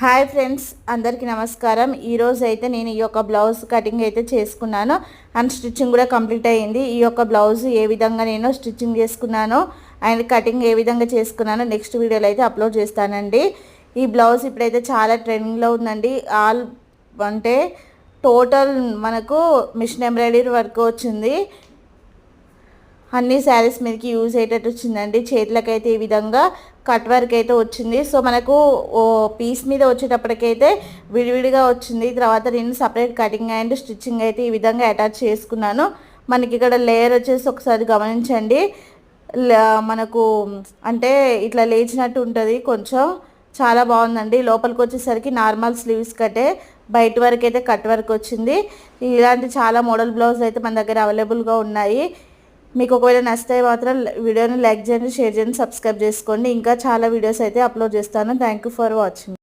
Hi friends, అందరికీ నమస్కారం. ఈరోజు అయితే నేను ఈ యొక్క బ్లౌజ్ కటింగ్ అయితే చేసుకున్నాను అండ్ స్టిచ్చింగ్ కూడా కంప్లీట్ అయ్యింది. ఈ యొక్క బ్లౌజ్ ఏ విధంగా నేను స్టిచ్చింగ్ చేసుకున్నానో అండ్ కటింగ్ ఏ విధంగా చేసుకున్నానో నెక్స్ట్ వీడియోలో అయితే అప్లోడ్ చేస్తానండి. ఈ బ్లౌజ్ ఇప్పుడైతే చాలా ట్రెండింగ్లో ఉందండి. అంటే టోటల్ మనకు మిషన్ ఎంబ్రాయిడరీ వర్క్ వచ్చింది. అన్ని శారీస్ మీదకి యూజ్ అయ్యేటట్టు వచ్చిందండి. చేతులకైతే ఈ విధంగా కట్ వర్క్ అయితే వచ్చింది. సో మనకు పీస్ మీద వచ్చేటప్పటికైతే విడివిడిగా వచ్చింది. తర్వాత నేను సపరేట్ కటింగ్ అండ్ స్టిచ్చింగ్ అయితే ఈ విధంగా అటాచ్ చేసుకున్నాను. మనకి ఇక్కడ లేయర్ వచ్చేసి ఒకసారి గమనించండి. మనకు అంటే ఇట్లా లేచినట్టు ఉంటుంది. కొంచెం చాలా బాగుందండి. లోపలికి వచ్చేసరికి నార్మల్ స్లీవ్స్ కట్టే, బయట వరకు అయితే కట్ వర్క్ వచ్చింది. ఇలాంటి చాలా మోడల్ బ్లౌజ్ అయితే మన దగ్గర అవైలబుల్గా ఉన్నాయి. మీకు ఒకవేళ నచ్చితే మాత్రం వీడియోని లైక్ చేయండి, షేర్ చేయండి, సబ్స్క్రైబ్ చేసుకోండి. ఇంకా చాలా వీడియోస్ అయితే అప్లోడ్ చేస్తాను. Thank you for watching.